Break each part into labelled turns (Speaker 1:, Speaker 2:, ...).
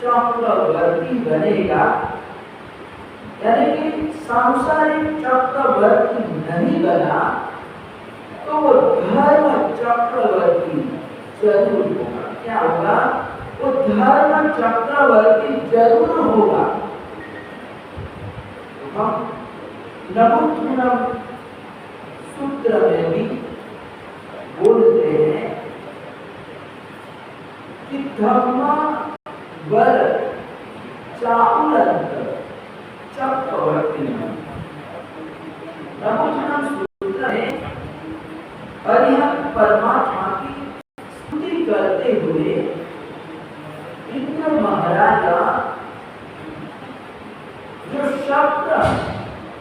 Speaker 1: चक्रवर्ती बनेगा, यानी कि सांसारिक चक्रवर्ती नहीं बना तो वो धर्म चक्रवर्ती जरूर होगा। क्या होगा? वो धर्म चक्रवर्ती जरूर होगा। हम नवोत्थान सूत्र में भी बोलते हैं कि धर्म वर चाउरंत चक्रवर्ती। नवोत्थान सूत्र में अरिहंत परमात्मा की स्तुति करते हुए इंद्र महाराजा जो शक्र,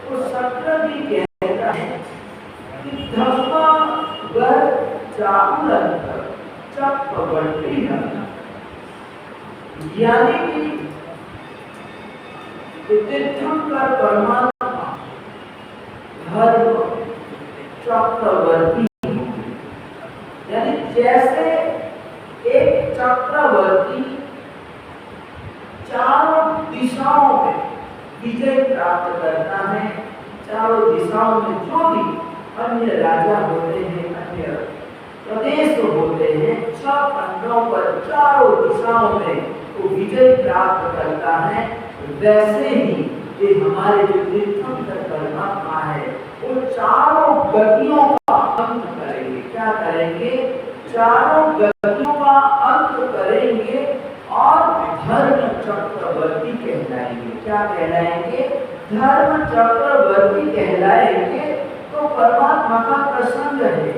Speaker 1: वो शक्र भी कहता है कि धर्म वर चाउरंत चक्रवर्ती, यानी कि तीर्थंकर परमात्मा धर्म चक्रवर्ती, यानी जैसे एक चक्रवर्ती चारों दिशाओं में विजय प्राप्त करता है, चारों दिशाओं में जो भी अन्य राजा होते हैं, अन्य प्रदेश होते हैं, 6 खंडों पर चारों दिशाओं में वो विजय प्राप्त करता है, वैसे ही ये हमारे जो तीर्थंकर परमात्मा है वो चारों गतियों का अंत करेंगे। क्या करेंगे? चारों गतियों का अंत करेंगे और धर्म चक्रवर्ती कहलाएंगे। क्या कहलाएंगे? धर्म चक्रवर्ती कहलाएंगे। तो परमात्मा का प्रसंग है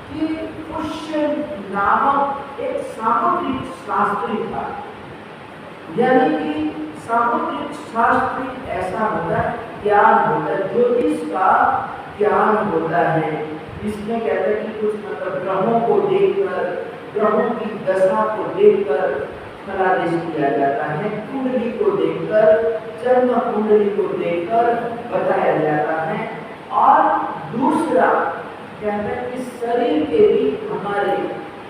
Speaker 1: कि पुष्य नामक एक सामुद्रिक शास्त्री था, यानी कि सामुद्रिक शास्त्री ऐसा होता है, ज्ञान होता है, ज्योतिष का ज्ञान होता है। इसमें कहते हैं कि कुछ मतलब ग्रहों को देखकर, ग्रहों की दशा को देखकर फलादेश किया जाता है, कुंडली को देखकर, जन्म कुंडली को देखकर बताया जाता है। और दूसरा कहते हैं कि शरीर के भी हमारे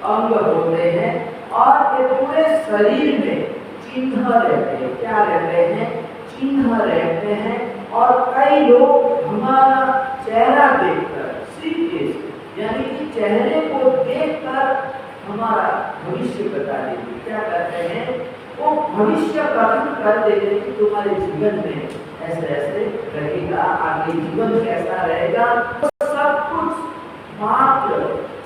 Speaker 1: अंग होते हैं और ये पूरे शरीर में चिन्ह रहते हैं। क्या रहते हैं? चिन्ह रहते हैं। और कई लोग हमारा चेहरा देखकर, श्रीकेश यानी कि चेहरे को देखकर हमारा भविष्य बता देते। क्या करते हैं? वो भविष्य कथन कर देते कि तुम्हारे जीवन में ऐसे ऐसे रहेगा, आगे जीवन कैसा रहेगा। तो सब कुछ मात्र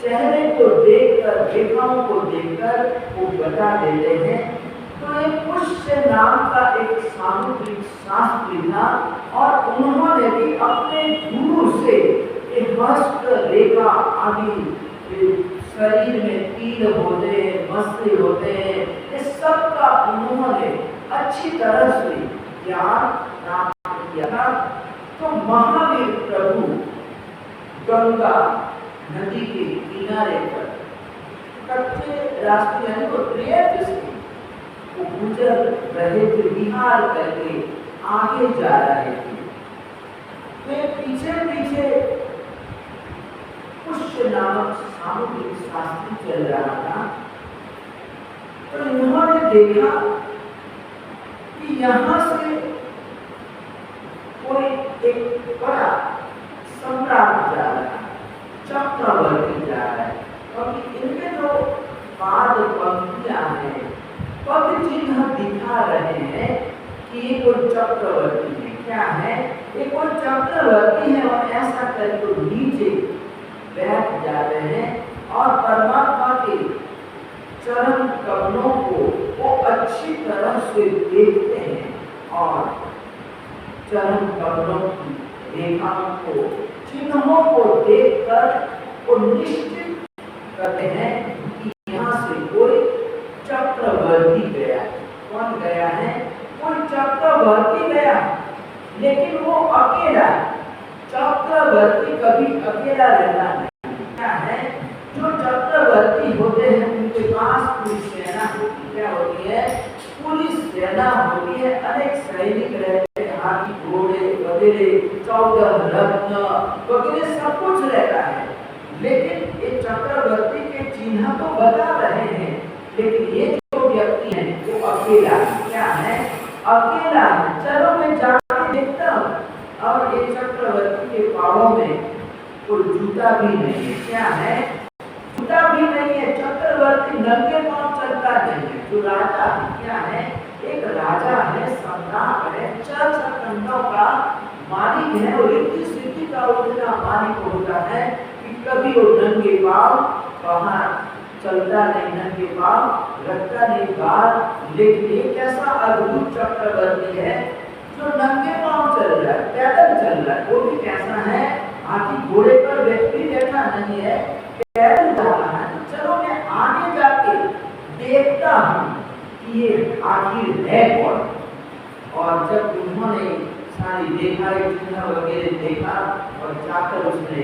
Speaker 1: चेहरे को देखकर, रेखाओं को देखकर वो बता देते हैं। तो एक पुष्य नाम का एक सामुद्रिक शास्त्री था और उन्होंने भी अपने गुरु से एक हस्त रेखा आदि शरीर में कील होते हैं, मस्ती होते हैं, इस सब का उन्होंने अच्छी तरह से ज्ञान प्राप्त किया था। तो महावीर प्रभु गंगा नदी के किनारे पर कच्चे रास्ते यानी वो रेत से वो गुजर रहे थे, विहार करके आगे जा रहे थे। वे पीछे पीछे पुष्य नामक सामुद्रिक शास्त्री चल रहा था। तो इन्होंने देखा कि यहाँ से कोई एक बड़ा सम्राट जा रहा है, चक्रवर्ती जा रहा है, क्योंकि इनके जो पाद पंक्तियां हैं, पद चिन्ह दिखा रहे हैं कि ये कोई चक्रवर्ती है। क्या है? ये कोई चक्रवर्ती है और ऐसा करके तो नीचे बैठ जाते हैं और परमात्मा के चरण कमलों को वो अच्छी तरह से देखते हैं और चरण कमलों की रेखाओं को, चिन्हों को देखकर वो निश्चित करते हैं कि यहाँ से कोई चक्रवर्ती गया। कौन गया है? कोई चक्रवर्ती गया, लेकिन वो अकेला। चक्रवर्ती कभी अकेला रहता नहीं। क्या है? जो चक्रवर्ती होते हैं उनके पास पूरी सेना होती। क्या होती है? पूरी सेना होती है, अनेक सैनिक रहते हैं, हाथी घोड़े वगैरह, 14 रत्न वगैरह सब कुछ रहता है। लेकिन ये चक्रवर्ती के चिन्ह तो बता रहे हैं, लेकिन ये जो व्यक्ति है वो अकेला है। अकेला है, चलो मैं जाके देखता हूँ। और ये चक्रवर्ती के पाँवों में कोई जूता भी नहीं है। क्या है? जूता भी नहीं है। चक्रवर्ती नंगे पाँव चलता नहीं है। जो राजा है, क्या है? एक राजा है, सम्राट है, चल सकंडों का मालिक है और इतनी स्थिति का उतना मालिक होता है कि कभी वो नंगे पाँव बाहर चलता नहीं, नंगे पाँव रखता नहीं बाहर। लेकिन ये कैसा अद्भुत चक्रवर्ती है जो नंगे पाँव चल रहा है, पैदल चल रहा है। वो भी कैसा है? हाथी घोड़े पर व्यक्ति बैठा नहीं है, पैदल जा रहा है। चलो मैं आगे जाके देखता हूँ कि ये आखिर है कौन। और जब उन्होंने सारी देखा, चिन्ह वगैरह देखा और जाकर उसने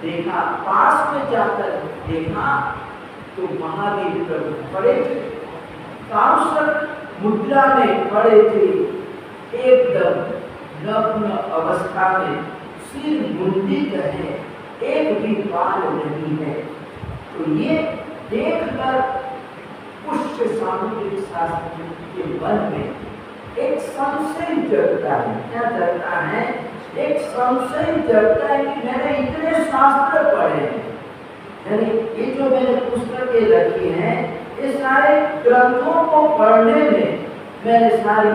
Speaker 1: देखा, पास में जाकर देखा तो महावीर प्रभु खड़े थे, काउंसर मुद्रा में खड़े थे, एकदम नग्न अवस्था में, सिर मुंडित है, एक भी बाल नहीं है। तो ये देखकर पुष्य सामुद्रिक शास्त्री के मन में एक संशय जगता है। क्या जगता है? एक संशय जगता है कि मैंने इतने शास्त्र पढ़े हैं, यानी ये जो मैंने पुस्तकें रखी हैं, ये सारे ग्रंथों को पढ़ने में मैंने सारी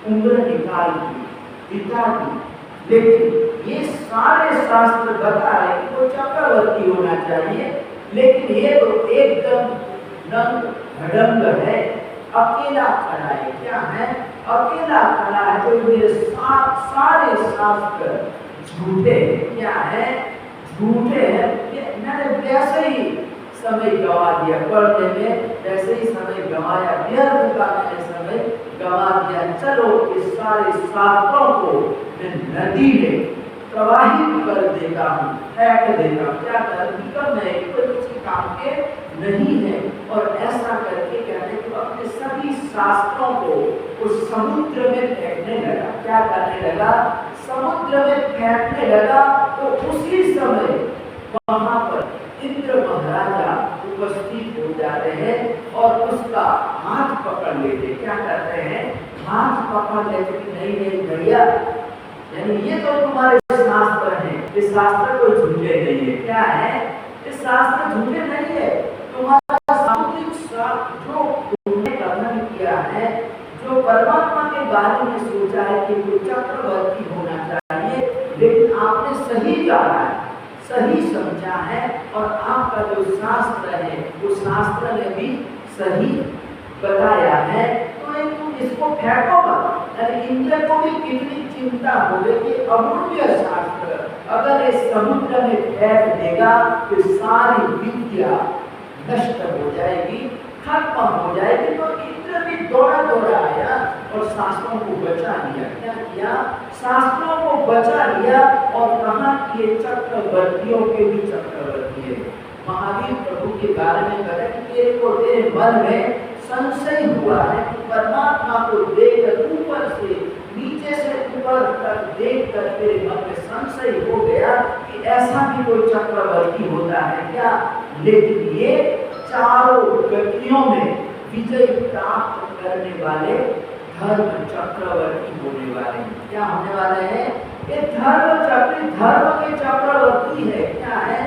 Speaker 1: उम्र निकाल दी, बिता दी, लेकिन ये सारे शास्त्र बता रहे कि वो चक्रवर्ती होना चाहिए, लेकिन ये तो एकदम नंग भडंग है, अकेला खड़ा है। क्या है? अकेला खड़ा है। तो मेरे सारे शास्त्र झूठे हैं। क्या है? झूठे हैं। मैंने वैसे ही समय गंवा दिया पढ़ने में, वैसे ही समय गंवाया, व्यर्थ का मैंने समय गंवा दिया। चलो इस सारे शास्त्रों को मैं नदी में प्रवाहित कर देता हूँ, फेंक देता हूँ। क्या कर निकल नहीं, कोई किसी काम के नहीं है। और ऐसा करके कहते तो अपने सभी शास्त्रों को उस समुद्र में फेंकने लगा। क्या करने लगा? समुद्र में फेंकने लगा। तो उसी समय वहां पर इंद्र महाराजा उपस्थित हो जाते हैं और उसका हाथ पकड़ लेते। क्या करते हैं? हाथ पकड़ लेते कि नहीं नहीं भैया, यानी ये तो तुम्हारे शास्त्र हैं, ये शास्त्र कोई झूठे नहीं है। क्या है? ये शास्त्र झूठे नहीं है। तुम्हारा सामुद्रिक जो तुमने कथन किया है, जो परमात्मा के बारे में सोचा है कि वो चक्रवर्ती होना चाहिए, लेकिन आपने सही जाना है, सही समझा है, और आपका जो शास्त्र है वो शास्त्र ने भी सही बताया है। तो तुम इसको फेंको मत। इंद्र को भी कितनी चिंता हो गई कि अमूल्य शास्त्र अगर इस समुद्र में फेंक देगा तो सारी विद्या नष्ट हो जाएगी, खत्म हो जाएगी। तो इंद्र भी दौड़ा दौड़ा आया और शास्त्रों को बचा लिया। क्या किया? शास्त्रों को बचा लिया और कहा कि ये चक्रवर्तियों के भी चक्रवर्ती है। महावीर प्रभु के बारे में कहा कि तेरे मन में संशय हुआ है कि परमात्मा को देखकर ऊपर से नीचे से ऊपर तक देखकर तेरे मन में संशय हो गया कि ऐसा भी कोई चक्रवर्ती होता है क्या? लेकिन ये चारों गतियों में विजय प्राप्त करने वाले धर्म चक्रवर्ती होने वाले हैं। क्या होने वाले हैं? ये धर्म के चक्रवर्ती है। क्या है?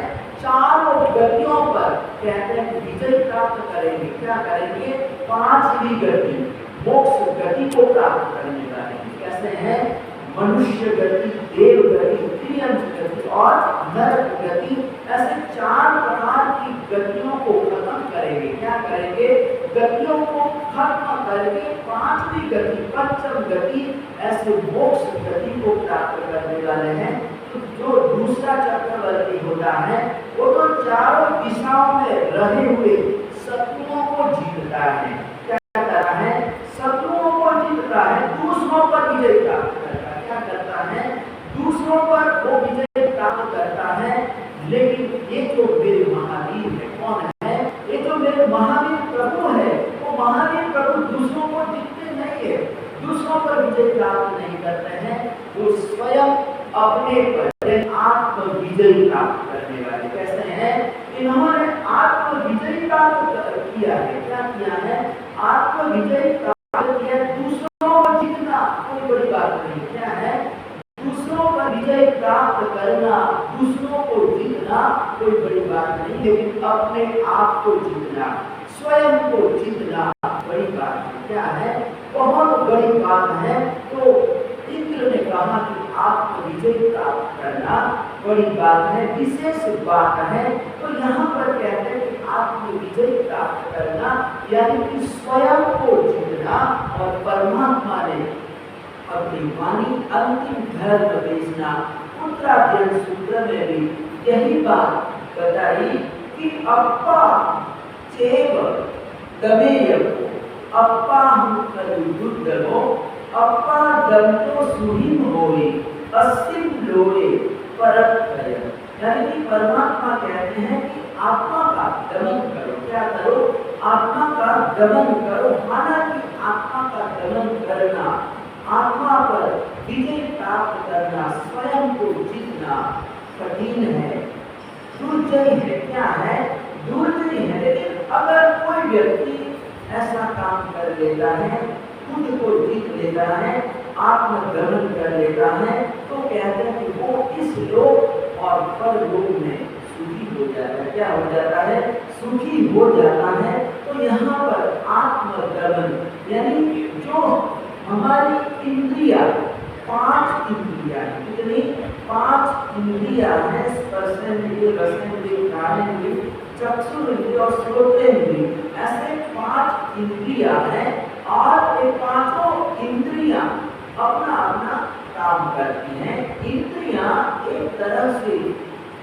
Speaker 1: चारों गतियों पर कहते हैं विजय प्राप्त करेंगे। क्या करेंगे? पांचवी गति, मोक्ष गति को प्राप्त करने वाले हैं। कैसे हैं? मनुष्य गति, देव गति, त्रियंश गति और नरक गति। ऐसे चार प्रकार की गतियों को खत्म करेंगे। क्या करेंगे? गतियों को खत्म करके पांचवी गति, पंचम गति, ऐसे मोक्ष गति को प्राप्त करने वाले हैं। तो जो दूसरा चक्रवर्ती होता है वो तो चारों दिशाओं में रहे हुए शत्रुओं को जीतता है। क्या करता है? शत्रुओं को जीतता है, दूसरों पर विजय प्राप्त करता है। क्या करता है? दूसरों पर वो विजय प्राप्त करता है। लेकिन ये जो मेरे महावीर है, कौन है? ये जो मेरे महावीर प्रभु है, वो महावीर प्रभु दूसरों को जीतते नहीं है, दूसरों पर विजय प्राप्त नहीं करते हैं। वो स्वयं अपने पर आत्म विजय प्राप्त करने वाले। कैसे हैं? इन्होंने आत्म विजय प्राप्त किया है। क्या किया है? आत्म विजय प्राप्त किया, दूसरों को लेकिन अपने आप को जीतना, स्वयं को जीतना बड़ी बात है। क्या है? बहुत बड़ी बात है। तो इंद्र ने कहा कि आत्मविजय प्राप्त करना बड़ी बात है, विशेष बात है। तो यहाँ पर कहते हैं कि आत्मविजय प्राप्त करना यानी कि स्वयं को जीतना, और परमात्मा ने अपनी वाणी अंतिम धर्म बेचना उत्तराध्ययन सूत्र में भी यही बात बताई कि अप्पा चेव दमेयको अप्पाहं खलु दुर्दमो अप्पा दंतो सुहीन होए अस्तिम लोए परत्तय। यानी कि परमात्मा कहते हैं कि आत्मा का दमन करो। क्या करो? आत्मा का दमन करो। हालांकि आत्मा का दमन करना, आत्मा पर विजय प्राप्त करना, स्वयं को जीतना कठिन है, दुर्जय है। क्या है? दुर्जय है। लेकिन अगर कोई व्यक्ति ऐसा काम कर लेता है, खुद को जीत लेता है, आत्मदमन कर लेता है, तो कहते हैं कि वो इस लोक और परलोक में सुखी हो जाता है। क्या हो जाता है? सुखी हो जाता है। तो यहाँ पर आत्मदमन यानी जो हमारी इंद्रिया, 5 इंद्रिया है, कितनी? 5 इंद्रिया है, स्पर्शेंद्रिय, रसेंद्रिय, घ्राणेंद्रिय, चक्षुरेंद्रिय और श्रोतेंद्रिय। ऐसे 5 इंद्रिया है, और ये पांचों इंद्रियां अपना अपना काम करती हैं। इंद्रियां एक तरह से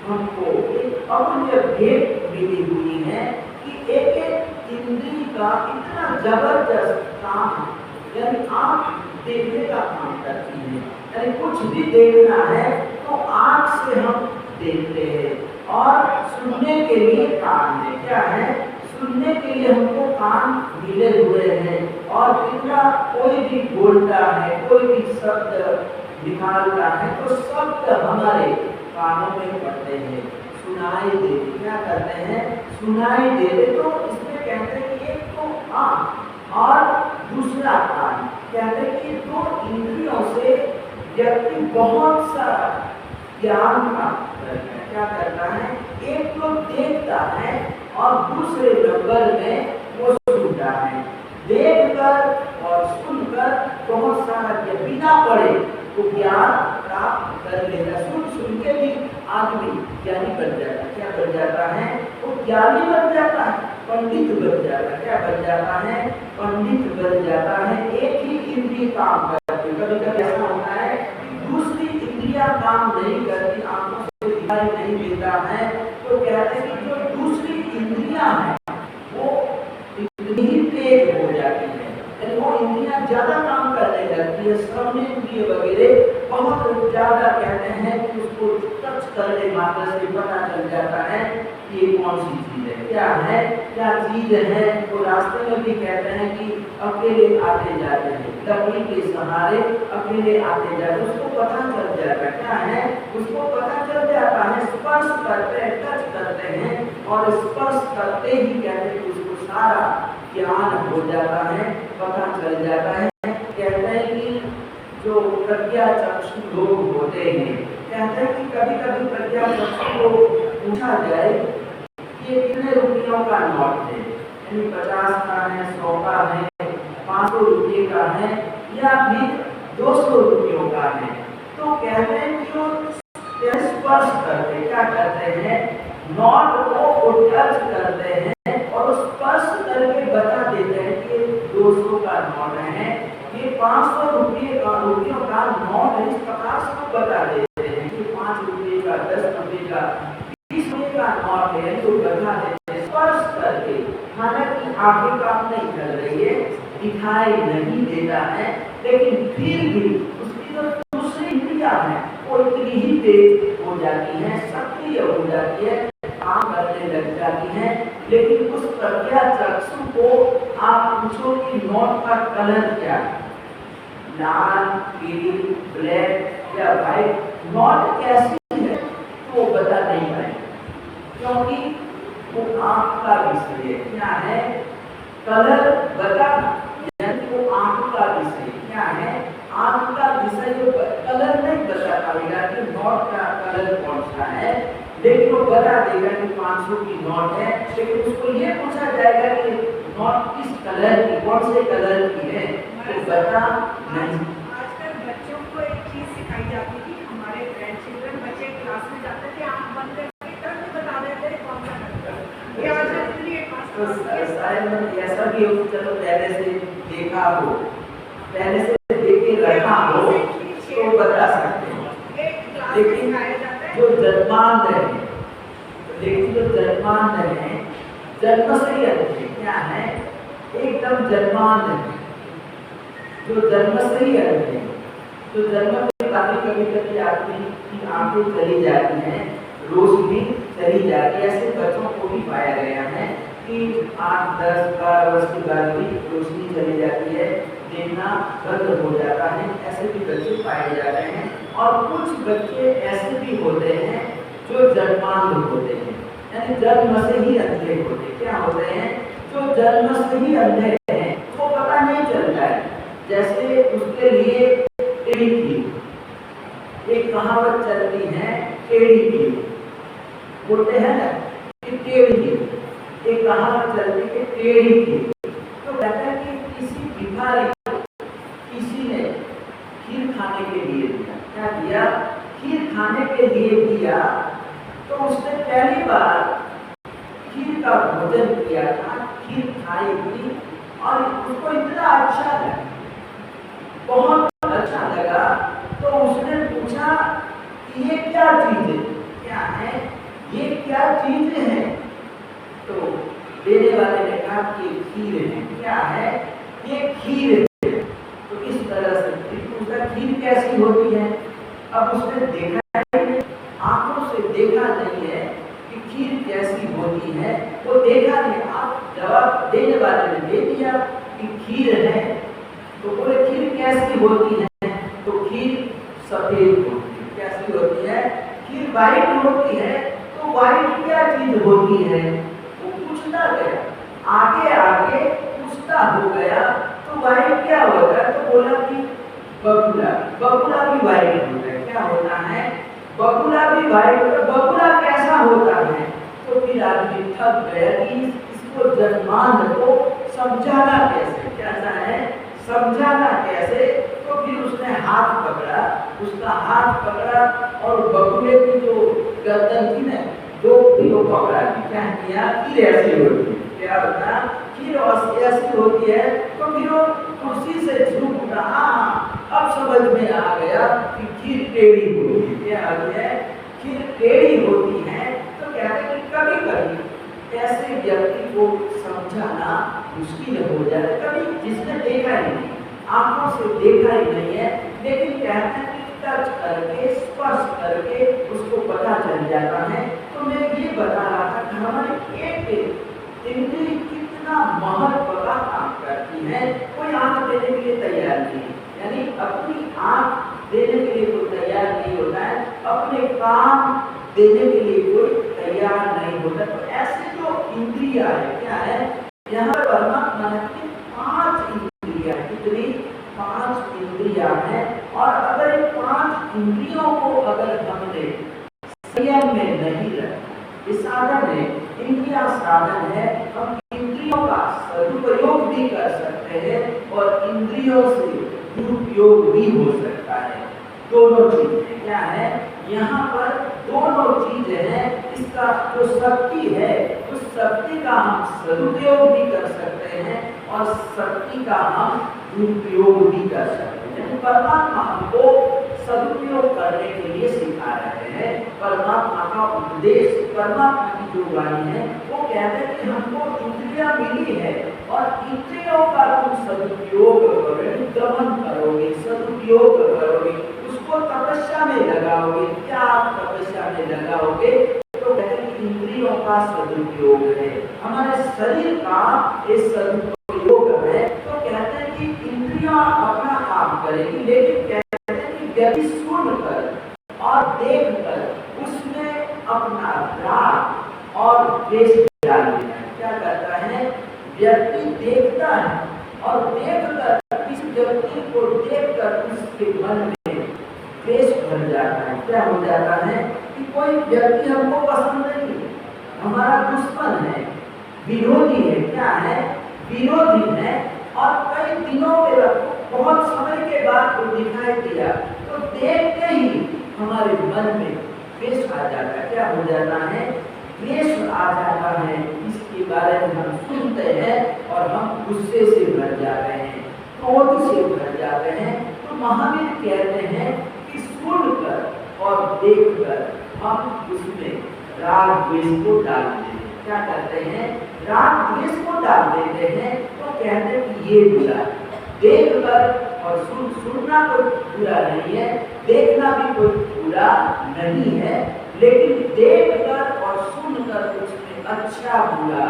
Speaker 1: हमको एक अमूल्य भेंट मिली हुई है कि एक एक इंद्रिय का इतना जबरदस्त काम है। यानी आँख देखने का काम करती है, यानी कुछ भी देखना है तो आँख से हम देखते हैं, और सुनने के लिए कान है। क्या है? सुनने के लिए हमको कान मिले हुए हैं, और कितना कोई भी बोलता है, कोई भी शब्द निकालता है, तो शब्द हमारे कानों में पड़ते हैं, सुनाई देते। क्या करते हैं? सुनाई देते। तो इसमें कहते हैं कि एक तो आँख और दूसरा कान, कहते हैं कि 2 इंद्रियों से व्यक्ति बहुत सारा ज्ञान प्राप्त करता है। क्या करता है? एक तो देखता है, और दूसरे नंबर में वो सुनता है। देखकर और सुनकर बहुत सारा बिना पढ़े तो ज्ञान प्राप्त कर लेता। सुन के भी आदमी ज्ञानी बन जाता है। क्या बन जाता है? वो ज्ञानी बन जाता है, पंडित बन जाता है। क्या बन जाता है? पंडित बन जाता है। एक ही इंद्रिय काम करती है। कभी कभी ऐसा होता है कि दूसरी इंद्रियां काम नहीं करती, आंखों से दिखाई नहीं देता है, तो कहते हैं कि जो दूसरी इंद्रियां हैं वो इतनी तेज हो जाती है, यानी वो इंद्रियां ज्यादा काम करने लगती है। श्रवणेंद्रिय वगैरह बहुत ज्यादा कहते हैं कि उसको टच करने मात्र से पता चल जाता है कि ये कौन सी चीज है, क्या है, क्या चीज है। वो रास्ते में भी कहते हैं कि अकेले आते जाते हैं, लकड़ी के सहारे अकेले आते जाते, उसको पता चल जाता है। क्या है? उसको पता चल जाता है। स्पर्श करते हैं, टच करते हैं, और स्पर्श करते ही कहते हैं कि उसको सारा ज्ञान हो जाता है, पता चल जाता है। कहते हैं कि जो प्रज्ञा चक्षु लोग होते हैं, कहते हैं कि कभी कभी प्रज्ञा चक्षु को पूछा जाए ये कितने रुपयों का नोट है, यानी 50 का है, 100 का है, 500 रुपये का है, या फिर 200 रुपयों का है, तो कहते हैं कि वो स्पर्श करते, क्या करते हैं? नोट को टच करते हैं और स्पर्श करके बता देते हैं कि 200 का नोट है, ये 500 रुपयों का नोट है। इस प्रकार से बता देते हैं कि 5 रुपये का, 10 रुपये का, 20 रुपये का नोट है, तो बता देते हैं स्पर्श करके। हालांकि आंखें काम नहीं कर रही है, दिखाई नहीं देता है, लेकिन फिर भी उसकी जो दूसरी इंद्रियां है वो इतनी ही तेज हो जाती है, सक्रिय हो जाती है, काम करने लग जाती है। लेकिन उस प्रज्ञा चक्षु को आप पूछो कि नोट का कलर क्या है, लाल, पीली, ब्लैक या व्हाइट, नोट कैसी है, तो वो बता नहीं पाएंगे, क्योंकि वो आंख का विषय है। क्या है? कलर बताना, यानी वो आंख का विषय क्या है? आंख का विषय जो कलर नहीं बता पाएगा कि नोट का कलर कौन सा है, लेकिन वो बता देगा कि 500 की नोट है, लेकिन उसको ये पूछा जाएगा कि नोट किस कलर की, कौन से कलर की है, तो बता नहीं।
Speaker 2: आजकल बच्चों को एक चीज सिखाई जाती थी, हमारे ग्रैंड चिल्ड्रन बच्चे क्लास में जाते थे, आंख बंद करके तुरंत बता देते थे कौन सा कलर। ये आजकल इतनी एडवांस
Speaker 1: शायद ऐसा भी हो, चलो पहले से देखा हो, पहले से देख के रखा हो तो बता सकते हैं। लेकिन जो जन्मांध है, लेकिन जो जन्मांध है, जन्म से ही अंधे क्या है, एकदम जन्मांध है, जो जन्म से ही अंधे, तो जन्म में कभी कभी आदमी की आंखें चली जाती हैं, रोशनी चली जाती है, ऐसे बच्चों को भी पाया गया है कि 8, 10, 12 वर्ष की बाद भी रोशनी चली जाती है, देखना बंद हो जाता है, ऐसे भी बच्चे पाए जा रहे हैं। और कुछ बच्चे ऐसे भी होते हैं जो जन्मांध होते हैं, यानी जन्म से ही अंधे होते हैं। क्या होते हैं? जो जन्म से ही अंधे हैं, वो पता नहीं चलता है, जैसे उसके लिए टेढ़ी की एक कहावत चलती है, टेढ़ी की बोलते हैं ना कि टेढ़ी की एक कहावत चलती है, टेढ़ी की। तो कहते हैं कि किसी भिखारी किसी ने खीर खाने के लिए दिया, क्या दिया? खीर खाने के लिए दिया, तो उसने पहली बार खीर का भोजन किया था, खीर खाई थी और उसको इतना अच्छा लगा, बहुत अच्छा लगा, तो उसने पूछा कि ये क्या चीज है, क्या है ये, क्या चीज है? तो देने वाले ने कहा कि खीर है। क्या है? ये खीर है। तो इस तरह से पूछा खीर कैसी होती है? अब उसने देखा नहीं, आंखों से देखा नहीं है कि खीर कैसी होती है, वो देखा नहीं, आप जवाब देने वाले ने दे दिया कि खीर है। तो बोले खीर कैसी होती है? तो खीर सफेद होती है। कैसी होती है? खीर वाइट होती है। तो वाइट क्या चीज होती है? वो पूछता गया, आगे आगे पूछता हो गया, तो वाइट क्या होता है? तो बोला कि बगुला, बगुला भी वाइट होता है। क्या होता है? बगुला भी वाइट होता है। बगुला कैसा होता है? तो फिर आदमी थक गया कि इसको जन्मांध को समझाना कैसे, कैसा है, समझाना कैसे? तो फिर उसने हाथ पकड़ा, उसका हाथ पकड़ा और बगुले की जो गर्दन थी ना, दो किलो पकड़ा दी। क्या किया? खीर ऐसी होती है। क्या होता? खीर ऐसी होती है। तो फिर वो कुर्सी से झुक उठा, अब समझ में आ गया कि खीर टेढ़ी होती है। क्या होती है? खीर टेढ़ी होती है। तो कहते हैं कि कभी कभी ऐसे व्यक्ति को समझाना मुश्किल हो जाता है, कभी जिसने देखा ही नहीं, आंखों से देखा ही नहीं है, लेकिन कहते हैं कि टच करके, स्पर्श करके उसको पता चल जाता है। तो मैं ये बता रहा था कि हमारे एक इंद्रिय कितना महत्व का काम करती है। कोई आंख देने के लिए तैयार नहीं, यानी अपनी आंख देने के लिए कोई तैयार नहीं होता है, अपने काम देने के लिए कोई तैयार नहीं होता। तो ऐसे जो इंद्रिया है, क्या है, यहाँ परमात्मा ने 5 इंद्रिया, कितनी? 5 इंद्रिया है। और अगर इन 5 इंद्रियों को अगर हमने संयम में नहीं रखा, ये साधन है, इंद्रिया साधन है, हम इंद्रियों का सदुपयोग भी कर सकते हैं और इंद्रियों से दुरुपयोग भी हो सकता है। दोनों चीजें क्या है? यहाँ पर दोनों चीजें हैं। इसका जो शक्ति है, उस शक्ति का हम सदुपयोग भी कर सकते हैं और शक्ति का हम दुरुपयोग भी कर सकते हैं। परमात्मा हमको सदुपयोग करने के लिए सिखा रहे हैं। परमात्मा का उपदेश, परमात्मा की जो वाणी है, वो कहते हैं कि हमको इंद्रियां मिली है और इंद्रियों का तुम सदुपयोग करोगे, दमन करोगे, सदुपयोग करोगे, उसको तपस्या में लगाओगे। क्या तपस्या में लगाओगे? तो कहते हैं कि इंद्रियों का सदुपयोग है, हमारे शरीर का एक सदुपयोग है। तो कहते हैं कि इंद्रियां अपना काम करेगी, लेकिन कहते हैं कि व्यक्ति सुनकर और देखकर उसमें अपना राग और द्वेष डाल देता है। क्या करता है? व्यक्ति देखता है और देखकर इस व्यक्ति को देखकर उसके मन में द्वेष भर जाता है। क्या हो जाता है? कि कोई व्यक्ति हमको पसंद नहीं है, हमारा दुश्मन है, विरोधी है, क्या है, विरोधी है, और कई दिनों के बहुत समय के बाद वो दिखाई दिया, तो देखते ही हमारे मन में द्वेष आ जाता है। क्या हो जाता है? द्वेष आ जाता है। इसके बारे में हम सुनते हैं और हम गुस्से से भर जाते हैं, क्रोध से भर जाते हैं। तो महावीर कहते हैं कि सुनकर और देखकर हम उसमें राग द्वेष को डाल देते हैं। क्या करते हैं? राग द्वेष को डाल देते हैं। तो कहते हैं कि ये बुरा है। देखकर और सुनना कोई बुरा नहीं है, देखना भी कोई बुरा नहीं है, लेकिन देखकर और सुनकर उसमें अच्छा बुरा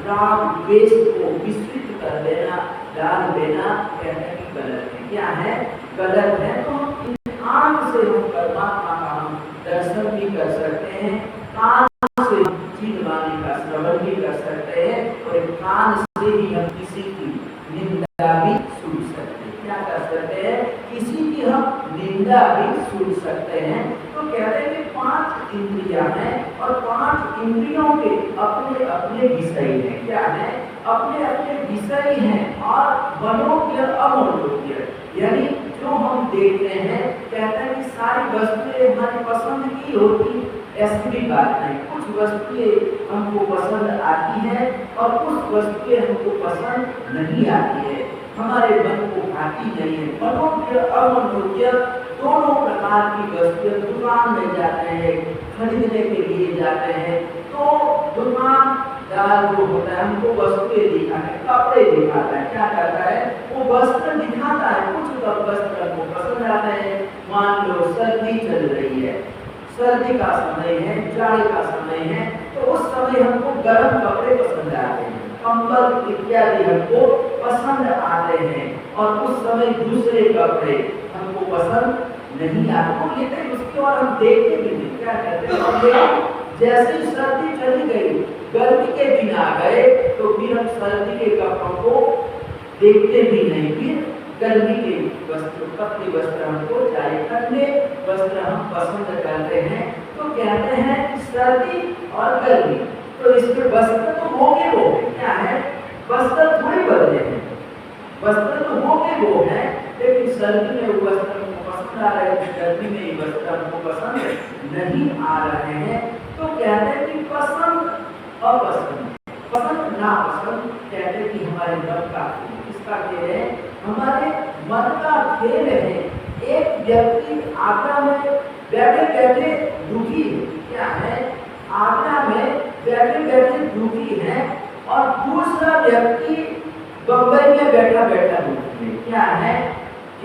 Speaker 1: राग द्वेष को विस्तृत कर देना, डाल देना, कहते हैं कि गलत है। क्या है? गलत है। तो हम आंख से हम परमात्मा का हम दर्शन भी कर सकते हैं, कान से चिन्हवाणी का श्रवण भी कर सकते हैं, और कान से ही हम किसी की निंदा भी सुन सकते हैं। क्या कर सकते हैं? किसी की हम निंदा भी सुन सकते हैं। तो कहते हैं कि 5 इंद्रियां हैं और 5 इंद्रियों के अपने अपने विषय हैं। क्या है? अपने अपने विषय हैं और मनोज्ञ अमनोज्ञ, यानी जो हम देखते हैं, कहते हैं कि सारी वस्तुएं हमारी पसंद की होती, ऐसी भी बात नहीं। कुछ वस्तुएं हमको पसंद आती हैं और कुछ वस्तुएं हमको पसंद नहीं आती है, हमारे मन को भाती नहीं है। मनोज्ञ अमनोज्ञ दोनों प्रकार की वस्तुएं दुकान में जाते हैं, खरीदने के लिए जाते हैं, तो दुकानदार जो होता है हमको वस्तुएं दिखाता है, कपड़े दिखाता है, क्या करता है? वो वस्त्र दिखाता है। कुछ वस्त्र हमको पसंद आते हैं। मान लो सर्दी चल रही है, सर्दी का समय है, जाड़े का समय है, तो उस समय हमको गर्म कपड़े पसंद आते हैं, कंबल इत्यादि हमको पसंद आते हैं, और उस समय दूसरे कपड़े हमको पसंद नहीं आते, वो लेते हैं, उसके बाद हम देखते भी नहीं। क्या कहते हैं? और जैसे सर्दी चली गई, गर्मी के दिन आ गए, तो फिर हम सर्दी के कपड़ों को देखते भी नहीं, फिर गर्मी के वस्त्र, पतले वस्त्र हमको चाहिए, ठंडे वस्त्र हम पसंद करते हैं। तो कहते हैं कि सर्दी और गर्मी, तो इसमें वस्त्र तो होंगे वो, क्या है? वस्त्र थोड़ी बदले हैं, वस्त्र तो होंगे वो है, लेकिन सर्दी में वो वस्त्र हमको पसंद आ रहे हैं, गर्मी में ये वस्त्र हमको पसंद नहीं आ रहे हैं। तो कहते हैं कि पसंद अपसंद, पसंद नापसंद, कहते हैं कि हमारे मन का, किसका खेल है? हमारे मन का खेल है। एक व्यक्ति आगरा में बैठे बैठे दुखी है, क्या है? आगरा में बैठे बैठे दुखी है, और दूसरा व्यक्ति बम्बई में बैठा बैठा दुखी है। क्या है?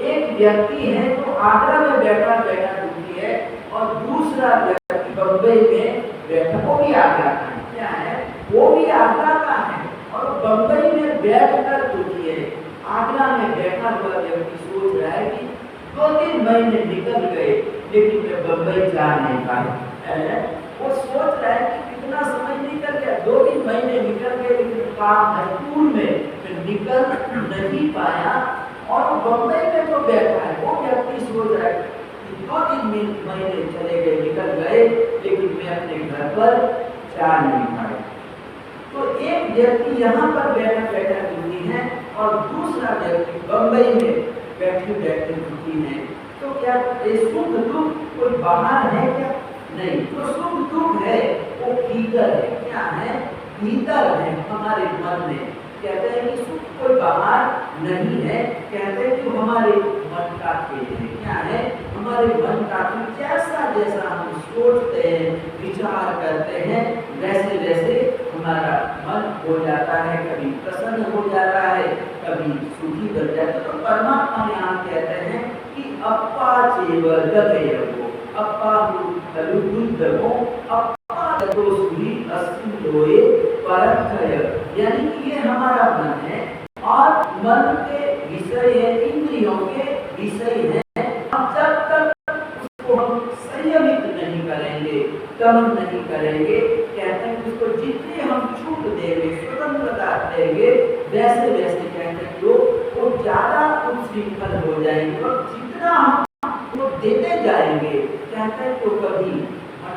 Speaker 1: एक व्यक्ति है तो आगरा में बैठा बैठा दुखी है, और दूसरा व्यक्ति बम्बई में बैठा, वो भी आगरा का है। क्या है? वो भी आगरा का है और बम्बई में बैठकर दुखी है। आगरा में बैठा हुआ व्यक्ति सोच रहा है कि 2-3 महीने निकल गए, लेकिन मैं बम्बई जा नहीं पाया। वो सोच रहा है कि कितना समय निकल गया, 2-3 महीने निकल गए, लेकिन काम भरपूर में मैं निकल नहीं पाया, और बम्बई में जो बैठा है वो व्यक्ति सोच रहा है कि 2-3 महीने चले गए, निकल गए, लेकिन मैं अपने घर पर जा नहीं पाया। तो एक व्यक्ति यहाँ पर बैठा बैठा दुखी है, और दूसरा व्यक्ति बम्बई में बैठे बैठे दुखी है। तो क्या सुख दुख कोई बाहर है क्या? नहीं। तो सुख दुख है वो भीतर है। क्या है? भीतर है, हमारे मन में। कहते हैं कि सुख कोई बाहर नहीं है, कहते हैं कि हमारे मन का खेल है। क्या है? हमारे मन का खेल। जैसा जैसा हम सोचते हैं, विचार करते हैं, वैसे वैसे हमारा मन हो जाता है, कभी प्रसन्न हो जाता है, कभी सुखी बन जाता है। तो परमात्मा यहाँ कहते हैं कि अप्पा चेव लभेयवो, अप्पा लुद्धवो, अप्पा लतोसुहि अस्मिलोए परखय, यानी कि ये हमारा मन है, और मन के विषय है, इंद्रियों के विषय है। हम जब तक उसको हम संयमित नहीं करेंगे, दमन नहीं करेंगे, कहते हैं कि उसको जितने हम छूट देंगे, स्वतंत्रता देंगे, वैसे वैसे कहते हैं वो ज्यादा उच्छृंखल हो जाएंगे, और जितना हम वो देते जाएंगे, कहते हैं तो कभी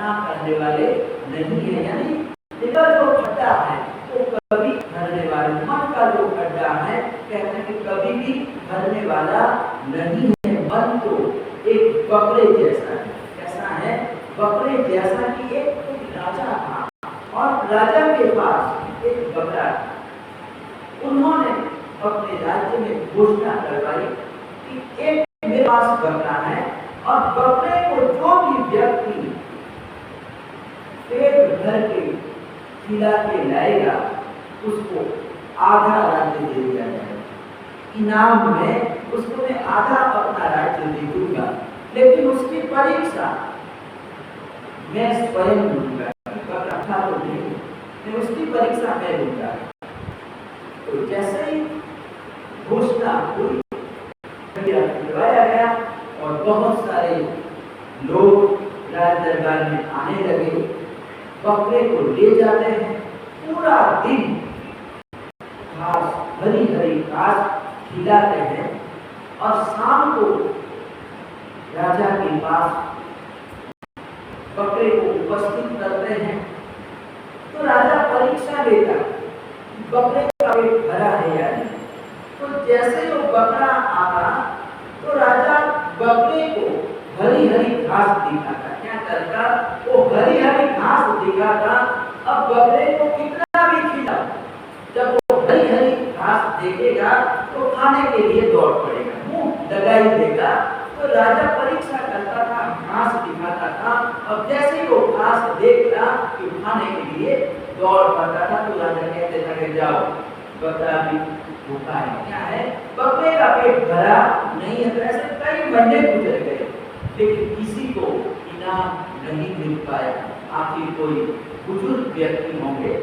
Speaker 1: ना करने वाले नहीं है। यानी दिल का जो खड्डा है वो कभी भरने वाले, मन का जो खड्डा है कहते हैं कि कभी भी भरने वाला नहीं है। मन तो एक बकरे जैसा है। कैसा है? बकरे जैसा कि एक राजा था और राजा के पास एक बकरा था। उन्होंने अपने राज्य में घोषणा करवाई कि एक मेरे पास बकरा है और बकरे को जो भी व्यक्ति पेट भर के खिला के लाएगा उसको आधा राज्य दे दिया जाएगा। इनाम में उसको मैं आधा अपना राज्य दे दूंगा, लेकिन उसकी परीक्षा मैं स्वयं लूंगा। बकरा था तो नहीं, मैं उसकी परीक्षा मैं लूंगा। तो जैसे ही घोषणा हुई, करवाया गया और बहुत सारे लोग राज दरबार में आने लगे। बकरे को ले जाते हैं, पूरा दिन घास, हरी हरी घास खिलाते हैं और शाम को राजा के पास बकरे को उपस्थित करते हैं। तो राजा परीक्षा लेता बकरे का पेट भरा है या नहीं। तो जैसे वो बकरा आया तो राजा बकरे को हरी हरी घास दिखाता। क्या करता? वो हरी हरी घास दिखाता। अब बकरे को कितना भी खिलाओ, जब वो हरी हरी घास देखेगा तो खाने के लिए दौड़ पड़ेगा, मुंह लगा ही देगा। तो राजा परीक्षा करता था, घास दिखाता था। अब जैसे ही वो घास देखता कि खाने के लिए दौड़ पड़ता था तो राजा कहते था कि जाओ, बकरा भी भूखा है। क्या है? बकरे का पेट भरा नहीं है। तो ऐसे कई महीने गुजर गए, लेकिन किसी को इनाम नहीं मिल पाया। आखिर कोई बुजुर्ग व्यक्ति होंगे,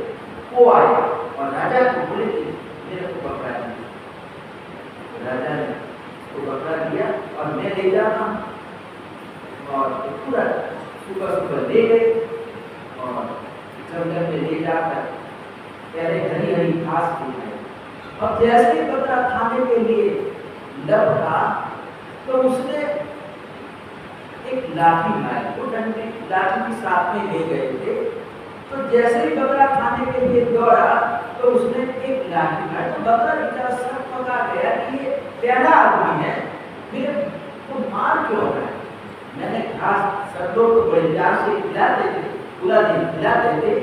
Speaker 1: वो आया और राजा को बोले कि मेरे को बकरा दिया। राजा ने तो बकरा दिया और मैं ले जाता हूँ। और पूरा सुबह सुबह ले गए और जंगल में ले जाकर पहले हरी हरी घास दी। अब जैसे बकरा खाने के लिए लपटा तो उसने एक लाठी मारी। वो डंडे लाठी के साथ में ले गए थे। तो जैसे ही बकरा खाने के लिए दौड़ा तो उसने एक लाठी मारी। तो बकरा बेचारा सब पका गया कि ये प्यारा आदमी है, मेरे को मार क्यों रहा है। मैंने घास सब लोग को बड़े प्यार से खिलाते थे, पूरा दिन खिलाते थे,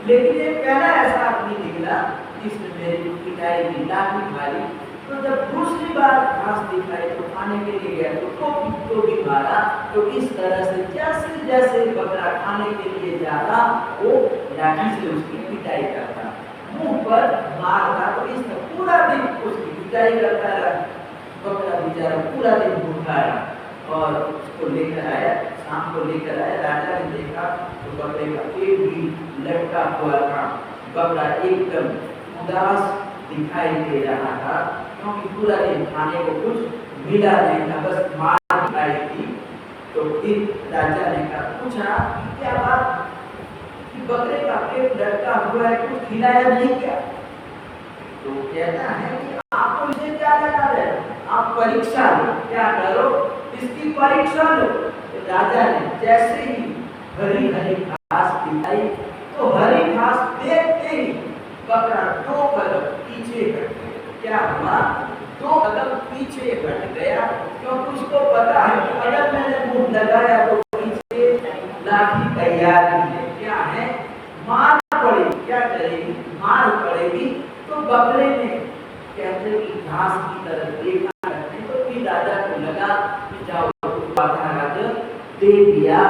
Speaker 1: लेकिन ये पहला ऐसा आदमी निकला जिसने मेरी पिटाई की लाठी मारी। तो जब दूसरी बार घास दिखाई तो खाने के लिए गया तो भी मारा। तो इस तरह से जैसे जैसे बकरा खाने के लिए जाता वो लाठी से उसकी पिटाई करता, मुंह पर मारता। तो इस पूरा दिन उसकी पिटाई करता रहा। बकरा बेचारा पूरा दिन भूखा रहा और उसको लेकर आया, शाम को लेकर आया। राजा ने देखा तो बकरे का पेट भी लटका हुआ था। बकरा एकदम उदास दिखाई दे रहा था, क्योंकि पूरा दिन खाने को कुछ मिला नहीं था, बस मार दिखाई थी। तो फिर राजा ने कहा, पूछा क्या बात कि बकरे का पेट लटका हुआ है, कुछ खिलाया नहीं क्या? तो कहता है कि आपको इसे क्या लगा है, आप परीक्षा लो, क्या करो, इसकी परीक्षा लो। तो राजा ने जैसे ही हरी हरी घास दिखाई तो हरी घास देखते ही बकरा 2 कदम पीछे हट गया। क्या हुआ? 2 कदम पीछे हट गया, क्योंकि उसको पता है कि अगर मैंने मुंह लगाया तो पीछे लाठी तैयार है। क्या है? मार पड़ेगी। क्या करेगी? मार पड़ेगी। तो बकरे ने कहते कि घास की तरफ देखा करते, तो फिर राजा को लगा कि जाओ आधा राज्य दे दिया।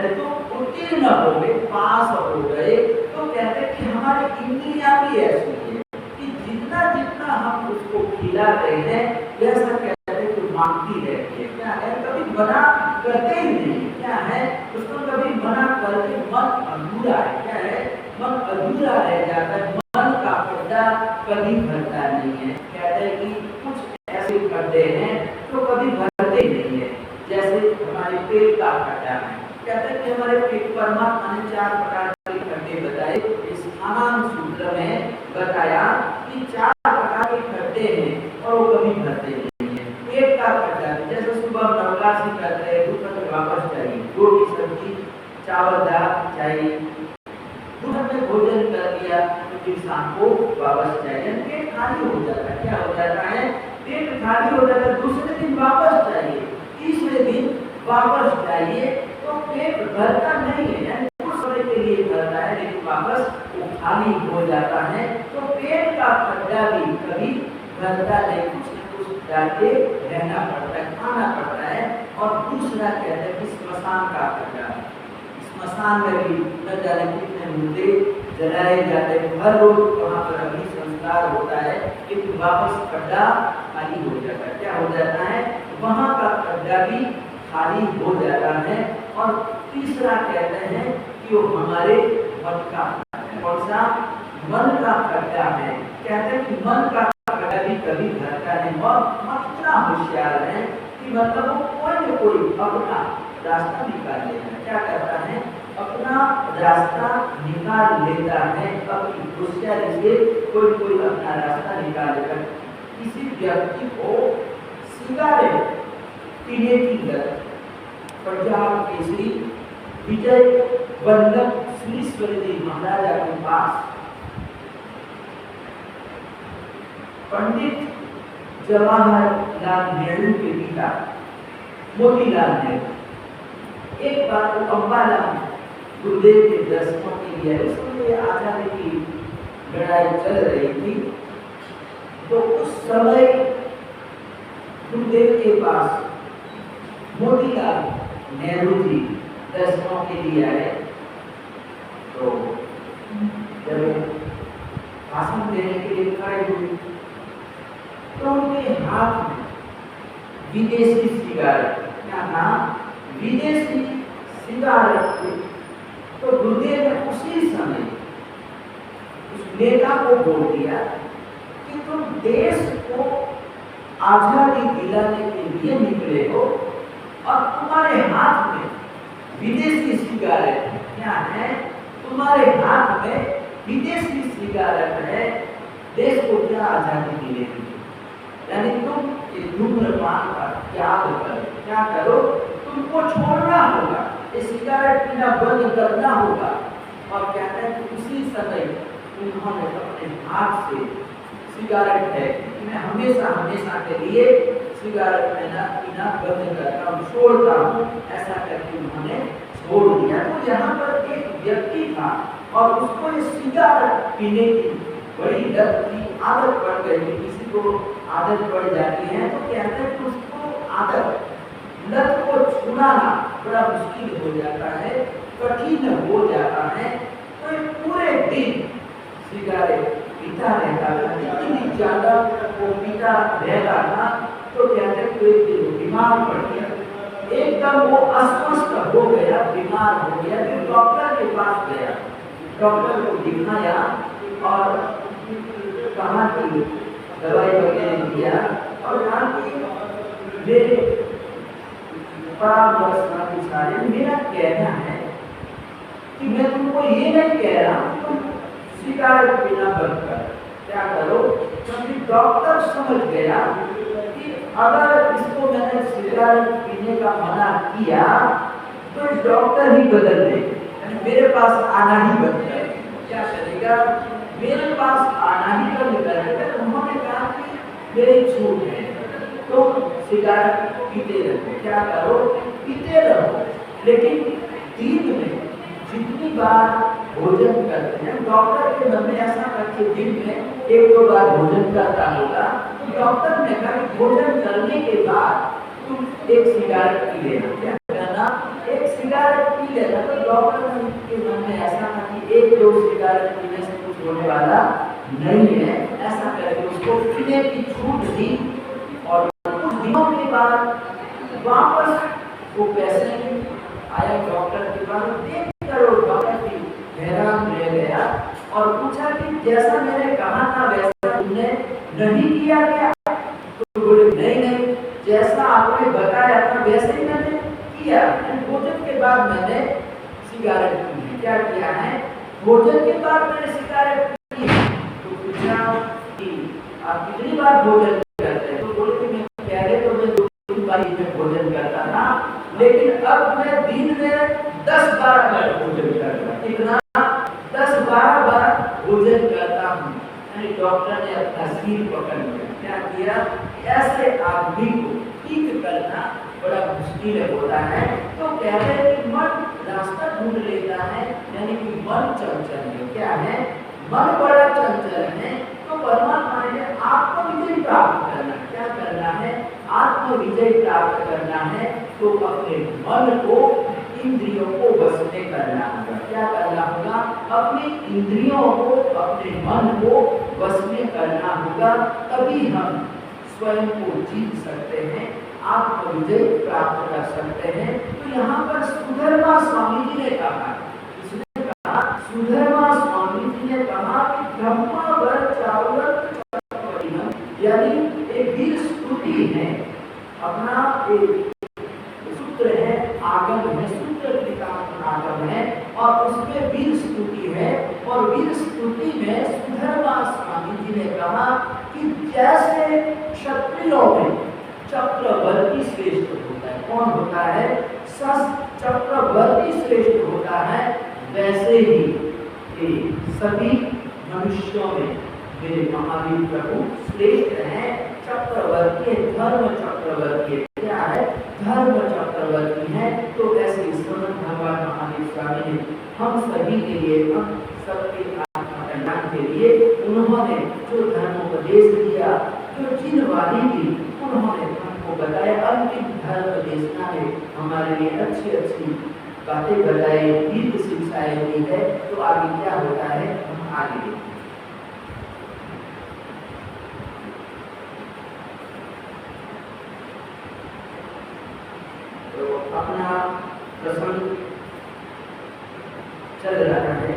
Speaker 1: तो उत्तीर्ण हो गए, पास हो गए। तो कहते कि हमारी इंद्रियां भी ऐसी है कि जितना जितना हम उसको खिलाते हैं वैसा कहते कि मांगती रहती है। क्या है? कभी मना करते ही नहीं। क्या है? उसको कभी मना करके मन अधूरा है। क्या है? मन अधूरा रह जाता है, मन का खड्डा कभी भरता नहीं है। कहते हैं कि कुछ ऐसे खड्डे हैं तो कभी भरते नहीं है, जैसे हमारे पेट का खड्डा है। कहते हैं कि हमारे पेट परमात्मा ने 4 प्रकार के खड्डे बताए। इस आनंद सूत्र में बताया कि 4 प्रकार के खड्डे हैं और वो कभी भरते नहीं है। पेट का खड्डा जैसे सुबह नवरात्रि करते हैं, दूसरा वापस जाइए, रोटी सब्जी चावल दाल चाहिए, दोपहर में भोजन कर लिया तो फिर शाम को वापस चाहिए, पेट खाली हो जाता है। क्या हो जाता है? पेट खाली हो जाता है, दूसरे दिन वापस चाहिए, तीसरे दिन वापस चाहिए, तो पेट भरता नहीं है, यानी कुछ समय के लिए भरता है लेकिन वापस वो खाली हो जाता है। तो पेट का खड्डा भी कभी भरता नहीं, कुछ न कुछ डालके रहना पड़ता है, खाना पड़ता है। और दूसरा कहते हैं कि स्मशान का खड्डा, स्मशान में भी न जाने कितने मुर्दे जलाए जाते हैं, हर रोज वहाँ पर अग्नि संस्कार होता है, लेकिन वापस खड्डा खाली हो जाता है। क्या हो जाता है? वहाँ का खड्डा भी खाली हो जाता है। और तीसरा कहते हैं कि वो हमारे मन का खड्डा है। कौन सा? मन का खड्डा है। कहते हैं कि मन का खड्डा भी कभी भरता नहीं। और मन इतना होशियार है कि मतलब वो कोई न कोई अपना रास्ता निकाल लेता है। क्या करता है? अपना रास्ता निकाल लेता है, अपनी होशियारी से कोई अपना रास्ता निकाल लेता है। किसी व्यक्ति को सिगारेट पीने की लत, पंजाब केसरी विजय वल्लभ सुरीश्वरी महाराजा के पास पंडित जवाहरलाल नेहरू के पिता मोतीलाल नेहरू एक बार वो अम्बाला गुरुदेव के दर्शनों के लिए, उस समय आजादी की लड़ाई चल रही थी, तो उस समय गुरुदेव के पास मोतीलाल नेहरू जी दर्शनों के लिए आए। तो जब भाषण देने के लिए खड़े हुए तो उनके हाथ में विदेशी सिगारेट, क्या था? विदेशी सिगारेट थे। तो गुरुदेव ने उसी समय उस नेता को बोल दिया कि तुम देश को आजादी दिलाने के लिए निकले हो और तुम्हारे हाथ में विदेशी सिगारेट है। क्या है? तुम्हारे हाथ में विदेशी सिगारेट है, देश को क्या आजादी मिलेगी? यानी तुम धूम्रपान का त्याग करो। क्या करो? तुमको छोड़ना होगा, ये सिगारेट पीना बंद करना होगा। और कहते हैं कि उसी समय उन्होंने अपने हाथ से सिगारेट है कि मैं हमेशा के लिए सिगारेट पीना बंद करता हूँ, छोड़ता हूँ, ऐसा करके उन्होंने छोड़ दिया। तो यहाँ पर एक व्यक्ति था और उसको ये सिगारेट पीने की बड़ी लत की आदत पड़ गई। किसी को आदत पड़ जाती है तो कहते हैं कि उसको आदत लत को छुड़ाना बड़ा मुश्किल हो जाता है, कठिन हो जाता है। तो पूरे दिन सिगारेट पीता रहता था, इतनी ज्यादा वो पीता रहता था। तो कहते हैं कि एक दिन बीमार पड़ गया, एकदम वो अस्वस्थ हो गया, बीमार हो गया। फिर डॉक्टर के पास गया, डॉक्टर को दिखाया और कहा कि दवाई वगैरह दिया और कहा कि मेरे परामर्श सारे मेरा कहना है कि मैं तुमको ये नहीं कह रहा हूँ तुम सिगारेट पीना बंद कर, क्या करो? क्योंकि डॉक्टर समझ गया कि अगर इसको मैंने सिगारेट पीने का मना किया तो डॉक्टर ही बदल दे, मेरे पास आना ही बंद कर। क्या करेगा? मेरे पास आना ही बंद करेगा। तो उन्होंने कहा कि मेरी छूट है, तो सिगारेट पीते रहो। क्या करो? पीते रहो, लेकिन दिन में जितनी बार भोजन करते हैं, डॉक्टर के मन में ऐसा करके दिन में 1-2 बार भोजन करता होगा। तो डॉक्टर ने कहा कि भोजन करने के बाद तुम एक सिगारेट पी लेना। क्या करना? एक सिगारेट पी लेना। तो डॉक्टर के मन में ऐसा था कि 1-2 सिगारेट पीने से कुछ होने वाला नहीं है, ऐसा करके उसको पीने की छूट दी। और कुछ दिनों के बाद वापस वो पेशेंट आया डॉक्टर के पास, देख कर वो डॉक्टर भी हैरान रह गया और पूछा कि जैसा मैंने कहा था वैसा तुमने नहीं किया क्या? तो बोले नहीं, जैसा आपने बताया था वैसे ही मैंने किया। भोजन के बाद मैंने सिगारेट पी है। क्या किया है? भोजन के बाद मैंने सिगारेट पी है। तो पूछा कि आप कितनी बार भोजन करते हैं? तो बोले कि मैं पहले तो मैं 2-3 बार में भोजन करता था, लेकिन अब मैं दिन में 10 बार ऐसे आदमी को ठीक करना बड़ा मुश्किल होता है। तो कहते हैं कि मन रास्ता ढूंढ लेता है, यानी कि मन चंचल है। क्या है? मन बड़ा चंचल है। तो परमात्मा ने आत्मविजय प्राप्त करना, क्या करना है? आत्मविजय प्राप्त करना है। तो अपने मन को, इंद्रियों को वश में करना होगा। क्या करना होगा? अपनी इंद्रियों को, अपने मन को वश में करना होगा। तभी हम स्वयं को जीत सकते हैं, आत्मविजय प्राप्त कर सकते हैं। तो यहाँ पर सुधर्मा स्वामी जी ने कहा, इसने कहा, सुधर्मा स्वामी जी ने कहा कि ब्रह्मावर चावलत चक्रवर्तीम, यानी एक वीर स्तुति है, अपना एक सूत्र है, आगम है, सूत्र आगम है, और उसमें वीर स्तुति है। और वीर स्तुति में सुधर्मा स्वामी जी ने कहा कि जैसे क्षत्रियों में चक्रवर्ती श्रेष्ठ होता है, कौन होता है? चक्रवर्ती श्रेष्ठ होता है, वैसे ही सभी मनुष्यों में मेरे महावीर प्रभु श्रेष्ठ हैं, चक्रवर्ती, धर्म चक्रवर्ती। क्या है? धर्म चक्रवर्ती है। तो ऐसे श्रीमद् भगवान महावीर स्वामी ने हम सभी के लिए, हम सबके कल्याण के लिए उन्होंने जो धर्मोपदेश दिया, जो जिन वाणी दी, उन्होंने हमको बताया। अंतिम धर्म देशना में हमारे लिए अच्छी अच्छी बातें बताई, गीत शिक्षाएं दी है। तो आगे क्या होता है, हम आगे देखते हैं। तो अपना प्रसंग चल रहा है,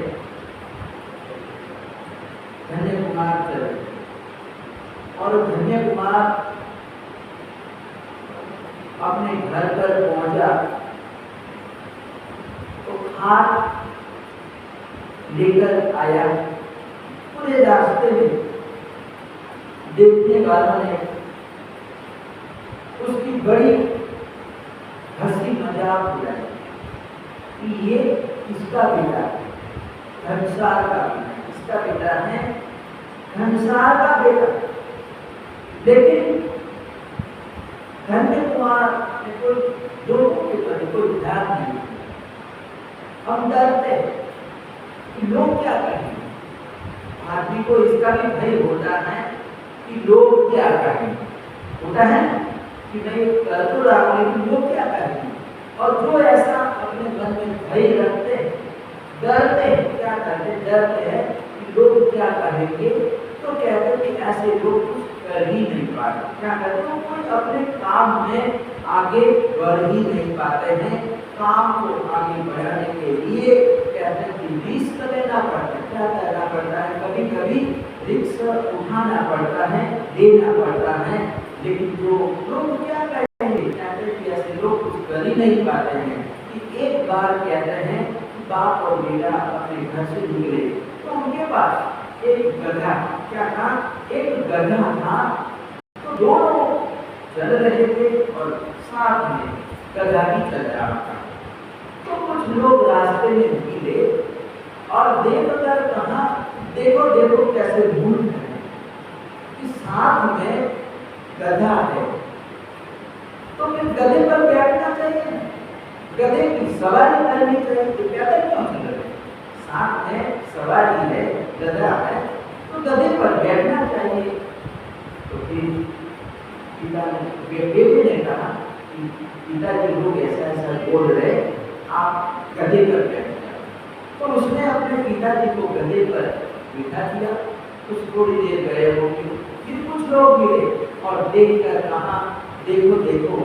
Speaker 1: धन्य कुमार चल रहे, और धन्य कुमार अपने घर पर पहुंचा तो खाट लेकर आया। पूरे रास्ते में देखने वालों ने उसकी बड़ी हंसी मजाक उड़ाई कि ये किसका बेटा है? घनसार का बेटा, इसका बेटा है घनसार का बेटा। लेकिन धन्य कुमार ने कोई लोगों के प्रति कोई ध्यान नहीं। हम डरते कि लोग क्या कहेंगे। आदमी को इसका भी भय होता है कि लोग क्या कहेंगे, होता है कि नहीं कर तो रहा, लेकिन लोग क्या कहेंगे। और जो ऐसा अपने मन में भय रखते हैं, डरते हैं, क्या करते, डरते हैं कि लोग क्या कहेंगे, तो कहते हैं कि ऐसे लोग कुछ कर ही नहीं पाते। क्या कहते हैं? कोई अपने काम में आगे बढ़ ही नहीं पाते हैं। काम को आगे बढ़ाने के लिए कहते हैं कि रिस्क लेना पड़ता है। क्या करना पड़ता है? कभी कभी रिस्क उठाना पड़ता है, लेना पड़ता है। लेकिन जो लोग क्या कहेंगे, कहते हैं कि ऐसे लोग कुछ कर ही नहीं पाते हैं। कि एक बार कहते हैं बाप और बेटा अपने घर से निकले, तो उनके पास एक गधा, क्या था? एक गधा था। तो दोनों चल रहे थे और साथ में गधा भी चल रहा था। तो कुछ लोग रास्ते में मिले और देखकर कहा, देखो देखो कैसे भूल है कि साथ में गधा है, तो फिर गधे पर बैठना चाहिए, गधे की सवारी करनी चाहिए। तो पैदल क्यों चल रहे? साथ में सवारी है, गधा है, तो गधे पर बैठना चाहिए। तो फिर बेटे ने कहा कि पिताजी लोग ऐसा ऐसा बोल रहे, आप गधे पर बैठ जाओ। तो उसने अपने पिताजी को गधे पर बिठा दिया। कुछ थोड़ी देर गए होंगे, फिर कुछ लोग मिले और देखकर कहा, देखो देखो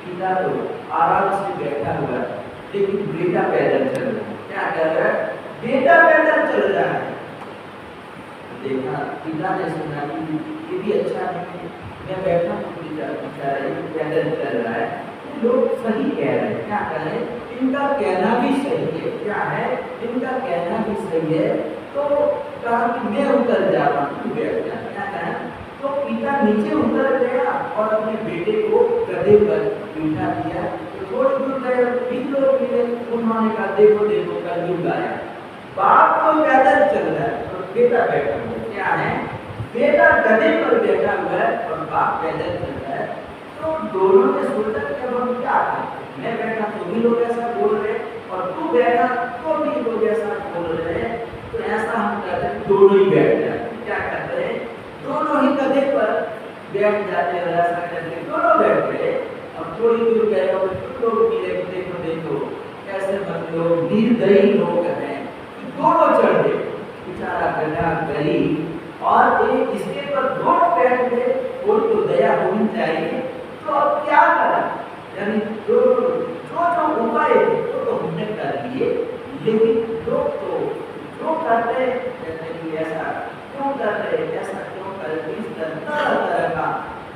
Speaker 1: पिता तो आराम से बैठा हुआ है, लेकिन बेटा पैदल चल रहा है। क्या कर रहा है? बेटा पैदल चल रहा है। देखा, पिता ने सुना कि ये भी अच्छा नहीं है, मैं बैठा हूँ, पैदल चल रहा है। लोग सही कह रहे हैं। क्या कह रहे हैं? इनका कहना भी सही है। क्या है? इनका कहना भी सही है। तो कहा कि मैं उतर जाता हूँ, तू बैठ जा। क्या कहा? तो पिता नीचे उतर गया और अपने बेटे को गधे पर बिठा दिया। तो थोड़ी दूर गए, फिर लोग मिले, उन्होंने कहा, देखो देखो कलयुग आया, बाप तो पैदल चल रहा है और बेटा बैठा हुआ। क्या है? बेटा गधे पर बैठा हुआ है और बाप पैदल चल रहा है, तो दोनों ने सोचा कि अब हम क्या करें, मैं बैठा तो भी लोग ऐसा बोल रहे हैं और तू बैठा तो भी लोग ऐसा बोल रहे हैं, तो ऐसा हम कहते हैं दोनों ही बैठ जाते हैं। क्या करते हैं, दोनों ही गधे पर बैठ जाते हैं, ऐसा करते दोनों बैठ गए। अब थोड़ी दूर गए और लोग मिले, देखो देखो कैसे मतलब निर्दयी लोग हैं, दोनों चढ़ गए, बेचारा गधा गरीब और एक इसके पर दोनों बैठ गए, कोई तो दया होनी चाहिए, तो अब क्या करा, यानी जो उपाय तो हमने कर लिए, लेकिन लोग तो जो करते कहते कि ऐसा क्यों कर रहे, ऐसा क्यों कर रहे, इस तरह का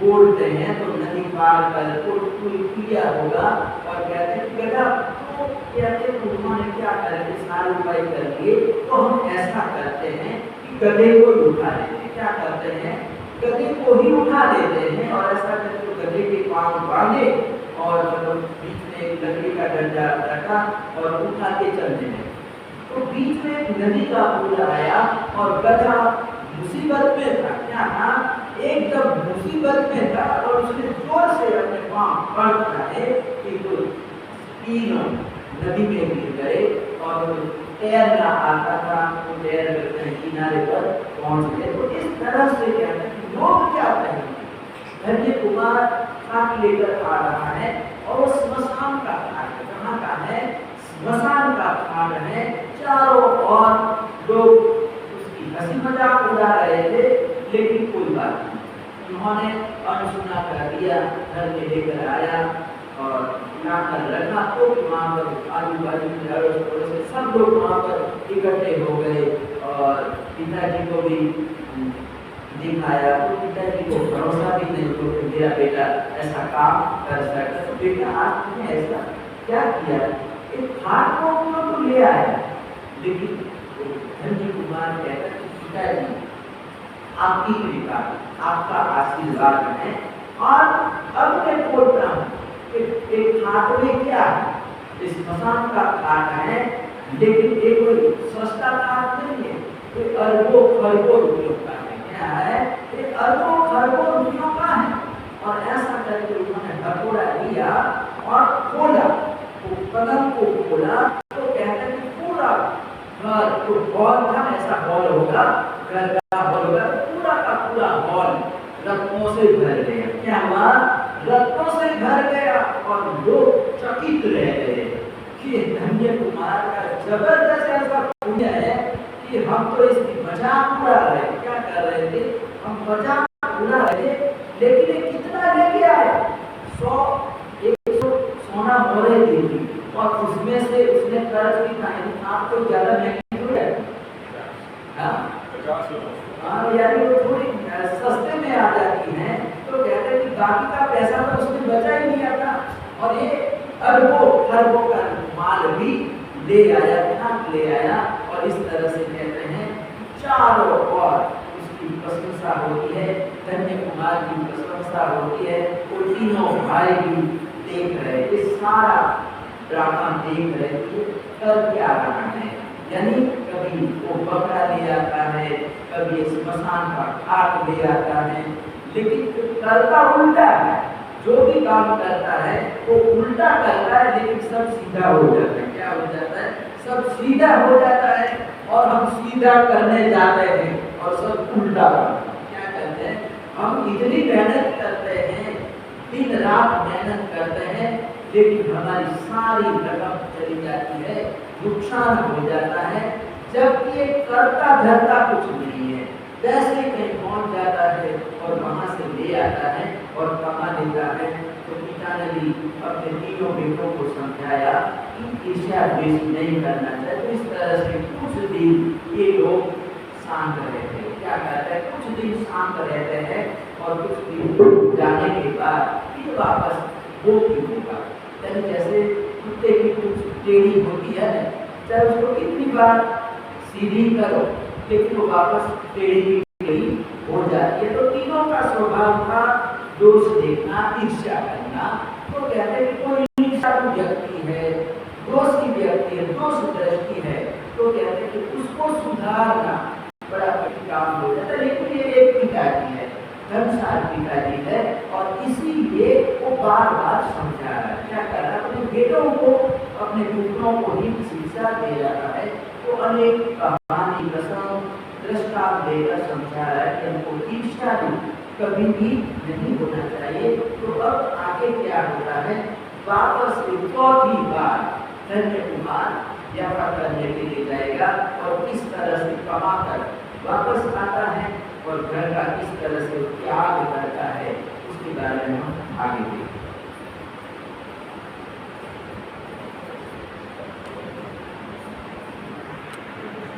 Speaker 1: बोलते हैं। तो नदी पार कर कोई किया होगा और कहते हैं बेटा तो कहते उन्होंने क्या करके सारे उपाय कर लिए, तो हम ऐसा करते हैं कि गधे को ही उठा लेते हैं। क्या करते हैं, गधे को ही उठा देते हैं और ऐसा करके गधे के पांव बांधे और मतलब बीच में एक लकड़ी का डंडा रखा और उठा के चलने लगे। तो बीच में एक नदी का पुल आया और गधा मुसीबत में था, क्या था, एकदम मुसीबत में था और उसने जोर से अपने पांव पकड़े कि तो तीनों नदी में गिर गए और तैरना आता था, तो तैर कर किनारे पर पहुंच गए। तो इस तरह से क्या है, लोग क्या कहेंगे, धन्य कुमार खाट लेकर आ रहा है और वो स्मशान का घाट है, कहाँ का है, स्मशान का घाट है, चारों ओर लोग उसकी हंसी मजाक उड़ा रहे थे, लेकिन कोई बात नहीं, उन्होंने अनसुना कर दिया, घर में लेकर आया और लाकर रखा। तो वहाँ पर आजू बाजू से सब लोग वहाँ पर इकट्ठे हो गए और पिताजी को भी दिखाया, तो पिताजी को भरोसा भी नहीं तो मेरा बेटा ऐसा काम कर सकता। तो बेटा आपने ऐसा क्या किया, एक हाथ को तो ले आया, लेकिन धन्य कुमार कहता कि पिताजी आपकी कृपा, आपका आशीर्वाद है और अब मैं बोलता हूँ एक हाथ में क्या है, इस स्मशान का खाट है, लेकिन एक कोई सस्ता खाट नहीं है, कोई अरबों खरबों रुपयों का है। क्या है, एक अरबों खरबों रुपयों का है। और ऐसा करके उन्होंने हथौड़ा लिया और खोला, वो पलंग को खोला, तो कहते हैं कि पूरा घर जो हॉल था, ऐसा हॉल होगा, घर का हॉल होगा, पूरा का पूरा हॉल रत्नों से भर गया। क्या हुआ, रत्नों से भर गया और लोग चकित रह गए कि धन्य कुमार का जबरदस्त ऐसा पुण्य है कि हम तो इसकी मजाक उड़ा रहे, क्या कर रहे थे, हम मजाक उड़ा रहे थे, लेकिन ये कितना लेके आया, 100 सोना मोहरे दी थी और उसमें से उसने कर्ज भी था, आपको ज्यादा महंगी हो जाए, हाँ यानी वो थोड़ी सस्ते में आ जाती है। तो कहते हैं कि बाकी का पैसा तो उसने बचा ही नहीं आता और ये अरबों खरबों का माल भी ले आया, ले आया। और इस तरह से कहते हैं चारों ओर उसकी प्रशंसा होती है, धन्य कुमार की प्रशंसा होती है, वो तीनों भाई भी देख रहे, ये सारा ड्रामा देख रहे कि कर क्या रहा है। यानी कभी वो बकरा ले आता है, कभी स्मशान का घाट ले आता है, लेकिन करता उल्टा है, जो भी काम करता है वो उल्टा करता है, लेकिन सब सीधा हो जाता है। क्या हो जाता है, सब सीधा हो जाता है और हम सीधा करने जाते हैं और सब उल्टा करते हैं। क्या करते हैं, हम इतनी मेहनत करते हैं, दिन रात मेहनत करते हैं, लेकिन हमारी सारी रकम चली जाती है, नुकसान हो जाता है, जबकि करता धरता कुछ नहीं है, वैसे कहीं पहुंच जाता है और वहां से ले आता है और कमा लेता है। तो पिता ने भी अपने तीनों बेटों को समझाया कि ईर्ष्या द्वेष नहीं करना चाहिए। तो इस तरह से कुछ दिन ये लोग शांत रहते हैं। क्या कहते हैं, कुछ दिन शांत रहते हैं और कुछ दिन जाने के बाद फिर वापस वो की होगा। जैसे कुत्ते की कुछ टेढ़ी होती है, चाहे उसको कितनी बार सीधी करो लेकिन वो वापस टेढ़ी हो जाती है। तो तीनों का स्वभाव था दोष देखना, ईर्ष्या करना। तो कहते हैं कि कोई ईर्ष्यालु व्यक्ति है, दोष की व्यक्ति है, दोष दृष्टि है, तो कहते हैं कि उसको सुधारना बड़ा कठिन काम हो जाता है। लेकिन ये एक साथ पिताजी है और इसीलिए वो बार बार समझा रहा है। क्या कर रहा है? अपने बेटों को, अपने पुत्रों को ही शिक्षा दे रहा है। तो अनेक कहानी प्रसंग दृष्टांत देकर समझा रहा है कि हमको ईर्ष्या कभी भी नहीं होना चाहिए। तो अब आगे क्या होता है? वापस चौथी बार धन्य कुमार यात्रा करने के लिए जाएगा और किस तरह से कमाकर वापस आता है और घर का किस तरह से त्याग करता है, उसके बारे में हम आगे देखेंगे।